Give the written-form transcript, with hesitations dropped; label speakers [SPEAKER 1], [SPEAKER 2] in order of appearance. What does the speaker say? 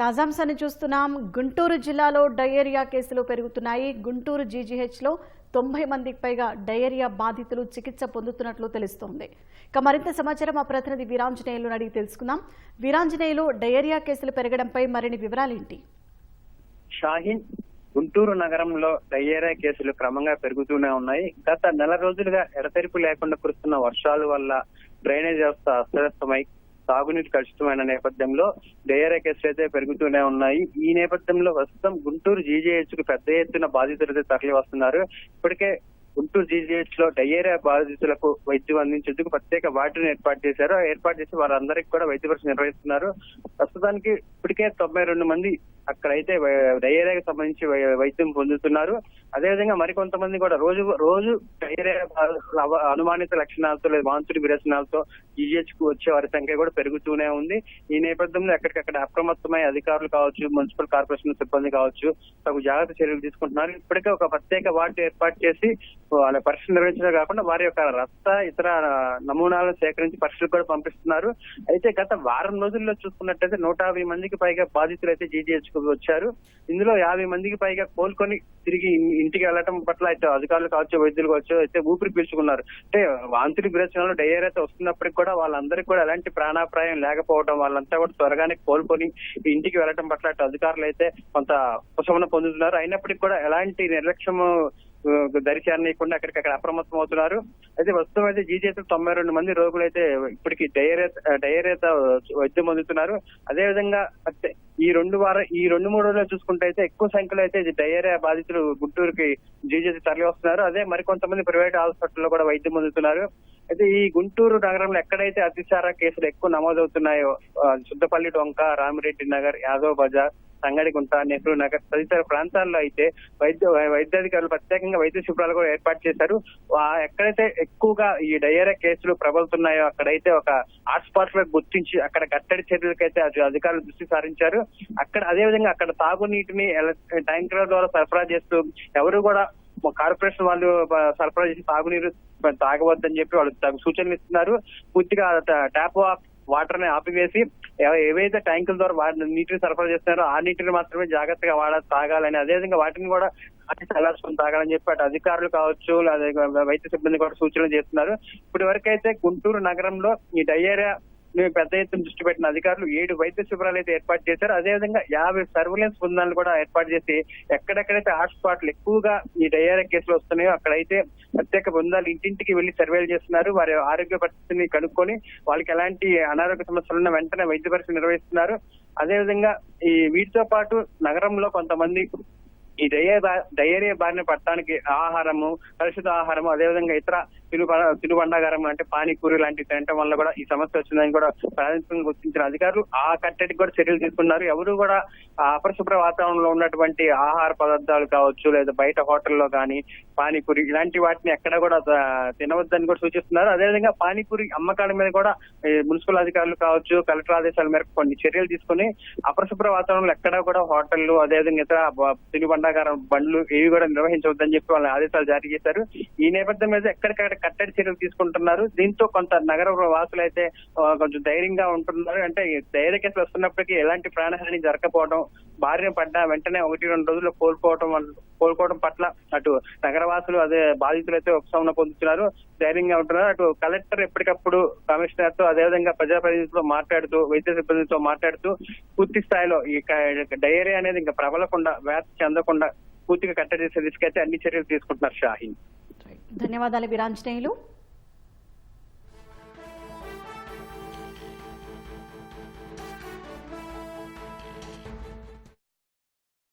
[SPEAKER 1] తాజాంశాన్ని చూస్తున్నాం. గుంటూరు జిల్లాలో డయేరియా కేసులు పెరుగుతున్నాయి. గుంటూరు జీజీహెచ్లో 90 మందికి పైగా డయేరియా బాధితులు చికిత్స పొందుతున్నట్లు తెలుస్తోంది. ఇక మరింత సమాచారం మా ప్రతినిధి వీరాంజనేయులు అడిగి తెలుసుకుందాం. వీరాంజనేయులు, డయేరియా కేసులు పెరగడంపై మరిన్ని వివరాలేంటి?
[SPEAKER 2] షాహీన్, గుంటూరు నగరంలో డయేరియా కేసులు క్రమంగా పెరుగుతూనే ఉన్నాయి. గత నెల రోజులుగా ఎడతెరిపి లేకుండా కురుస్తున్న వర్షాల వల్ల డ్రైనేజ్ వ్యవస్థ అస్తవ్యస్తమై తాగునీటి కలుషితమైన నేపథ్యంలో డయేరియా కేసులు అయితే పెరుగుతూనే ఉన్నాయి. ఈ నేపథ్యంలో ప్రస్తుతం గుంటూరు జీజీహెచ్ కు పెద్ద ఎత్తున బాధితులు అయితే తరలి వస్తున్నారు. ఇప్పటికే గుంటూరు జీజీహెచ్ లో డయేరియా బాధితులకు వైద్యం అందించేందుకు ప్రత్యేక వార్డును ఏర్పాటు చేశారు. ఏర్పాటు చేసి వారందరికీ కూడా వైద్య పరీక్ష నిర్వహిస్తున్నారు. ప్రస్తుతానికి ఇప్పటికే 92 మంది అక్కడైతే డయేరియాకి సంబంధించి వైద్యం పొందుతున్నారు. అదేవిధంగా మరికొంతమంది కూడా రోజు డయేరియా అనుమానిత లక్షణాలతో లేదా వాంతుడి విరేచనాలతో జీజీహెచ్ కు వచ్చే వారి సంఖ్య కూడా పెరుగుతూనే ఉంది. ఈ నేపథ్యంలో ఎక్కడికక్కడ అప్రమత్తమై అధికారులు కావచ్చు, మున్సిపల్ కార్పొరేషన్ సిబ్బంది కావచ్చు తగు జాగ్రత్త చర్యలు తీసుకుంటున్నారు. ఇప్పటికే ఒక ప్రత్యేక వార్డు ఏర్పాటు చేసి వాళ్ళ పరీక్షలు నిర్వహించడమే కాకుండా వారి యొక్క రక్త ఇతర నమూనాలను సేకరించి పరీక్షలు కూడా పంపిస్తున్నారు. అయితే గత వారం రోజుల్లో చూసుకున్నట్టయితే 150 మందికి పైగా బాధితులు అయితే జీజీహెచ్ కు వచ్చారు. ఇందులో 50 మందికి పైగా కోలుకొని తిరిగి ఇంటికి వెళ్లడం పట్ల అయితే అధికారులు కావచ్చు, వైద్యులు కావచ్చు అయితే ఊపిరి పీల్చుకున్నారు. అంటే వాంతుడి విరేచనలో డయేరియా వస్తున్నప్పటికి కూడా వాళ్ళందరికీ కూడా ఎలాంటి ప్రాణాపాయం లేకపోవడం, వాళ్ళంతా కూడా త్వరగానే కోలుకొని ఇంటికి వెళ్లడం పట్ల అటు అధికారులు అయితే కొంత ఉపశమనం పొందుతున్నారు. అయినప్పటికీ కూడా ఎలాంటి నిర్లక్ష్యము దరిచేరనీయకుండా అక్కడికక్కడ అప్రమత్తం అవుతున్నారు. అయితే ప్రస్తుతం అయితే జీజీహెచ్ 92 మంది రోగులు అయితే ఇప్పటికీ డయేరియా వైద్యం పొందుతున్నారు. అదేవిధంగా ఈ 2-3 రోజులు చూసుకుంటే అయితే ఎక్కువ సంఖ్యలో అయితే డయేరియా బాధితులు గుంటూరుకి జీజీహెచ్ తరలి వస్తున్నారు. అదే మరికొంతమంది ప్రైవేట్ హాస్పిటల్లో కూడా వైద్యం పొందుతున్నారు. అయితే ఈ గుంటూరు నగరంలో ఎక్కడైతే అతిసార కేసులు ఎక్కువ నమోదవుతున్నాయో సుద్దపల్లి డొంక, రామిరెడ్డి నగర్, యాదవ్ బజార్, సంగడిగుంట, నెహ్రూ నగర్ తదితర ప్రాంతాల్లో అయితే వైద్యాధికారులు ప్రత్యేకంగా వైద్య శిబిరాలు కూడా ఏర్పాటు చేశారు. ఎక్కడైతే ఎక్కువగా ఈ డయేరియా కేసులు ప్రబలుతున్నాయో అక్కడైతే ఒక హాట్స్పాట్ లో గుర్తించి అక్కడ కట్టడి చర్యలకైతే అధికారులు దృష్టి సారించారు. అదేవిధంగా అక్కడ తాగునీటిని ట్యాంకర్ల ద్వారా సరఫరా చేస్తూ ఎవరు కూడా కార్పొరేషన్ వాళ్ళు సరఫరా చేసి తాగునీరు తాగవద్దని చెప్పి వాళ్ళు తగు సూచనలు ఇస్తున్నారు. పూర్తిగా ట్యాప్ వాటర్ ని ఆపివేసి ఏవైతే ట్యాంకుల ద్వారా నీటిని సరఫరా చేస్తున్నారో ఆ నీటిని మాత్రమే జాగ్రత్తగా తాగాలని, అదేవిధంగా వాటిని కూడా చల్లార్చుకుని తాగాలని చెప్పి అటు అధికారులు కావచ్చు వైద్య సిబ్బంది కూడా సూచనలు చేస్తున్నారు. ఇప్పటి వరకైతే గుంటూరు నగరంలో ఈ డయేరియా పెద్ద ఎత్తున దృష్టి పెట్టిన అధికారులు 7 వైద్య శిబిరాలు అయితే ఏర్పాటు చేశారు. అదేవిధంగా 50 సర్వేలెన్స్ బృందాలను కూడా ఏర్పాటు చేసి ఎక్కడెక్కడైతే హాట్స్పాట్లు ఎక్కువగా ఈ డయేరియా కేసులు వస్తున్నాయో అక్కడైతే ప్రత్యేక బృందాలు ఇంటింటికి వెళ్లి సర్వేలు చేస్తున్నారు. వారి ఆరోగ్య పరిస్థితిని కనుక్కొని వాళ్ళకి ఎలాంటి అనారోగ్య సమస్యలున్న వెంటనే వైద్య పరీక్ష నిర్వహిస్తున్నారు. అదేవిధంగా వీటితో పాటు నగరంలో కొంతమంది ఈ డయేరియా బారిన పట్టడానికి ఆహారము, కలుషిత ఆహారము, అదేవిధంగా ఇతర తినుబండాగారం అంటే పానీపూరి లాంటివి తినటం వల్ల కూడా ఈ సమస్య వచ్చిందని కూడా ప్రాథమికంగా గుర్తించిన అధికారులు ఆ కట్టడికి కూడా చర్యలు తీసుకున్నారు. ఎవరు కూడా అపరిశుభ్ర వాతావరణంలో ఉన్నటువంటి ఆహార పదార్థాలు కావచ్చు లేదా బయట హోటల్లో కానీ పానీపూరి ఇలాంటి వాటిని ఎక్కడ కూడా తినవద్దని కూడా సూచిస్తున్నారు. అదేవిధంగా పానీపూరి అమ్మకాల మీద కూడా మున్సిపల్ అధికారులు కావచ్చు కలెక్టర్ ఆదేశాల మేరకు కొన్ని చర్యలు తీసుకుని అపరిశుభ్ర వాతావరణంలో ఎక్కడా కూడా హోటళ్లు అదేవిధంగా ఇతర తినుబండాగారం బండ్లు ఇవి కూడా నిర్వహించవద్దని చెప్పి వాళ్ళ ఆదేశాలు జారీ చేశారు. ఈ నేపథ్యం మీద ఎక్కడికక్కడ కట్టడి చర్యలు తీసుకుంటున్నారు. దీంతో కొంత నగర వాసులు అయితే కొంచెం ధైర్యంగా ఉంటున్నారు. అంటే డయేరియా కేసులు వస్తున్నప్పటికీ ఎలాంటి ప్రాణహాని జరగకపోవడం, బారిన పడ్డ వెంటనే 1-2 రోజుల్లో కోలుకోవడం పట్ల అటు నగరవాసులు అదే బాధితులు అయితే ఉపశమనం పొందుతున్నారు, ధైర్యంగా ఉంటున్నారు. అటు కలెక్టర్ ఎప్పటికప్పుడు కమిషనర్ తో అదేవిధంగా ప్రజాప్రతినిధులతో మాట్లాడుతూ వైద్య సిబ్బందితో మాట్లాడుతూ పూర్తి స్థాయిలో ఈ డయేరియా అనేది ఇంకా ప్రబలకుండా వ్యాప్తి చెందకుండా పూర్తిగా కట్టడి చేసే దిశకైతే అన్ని చర్యలు తీసుకుంటున్నారు. షాహీన్,
[SPEAKER 1] ధన్యవాదాలు వీరాంజనేయులు.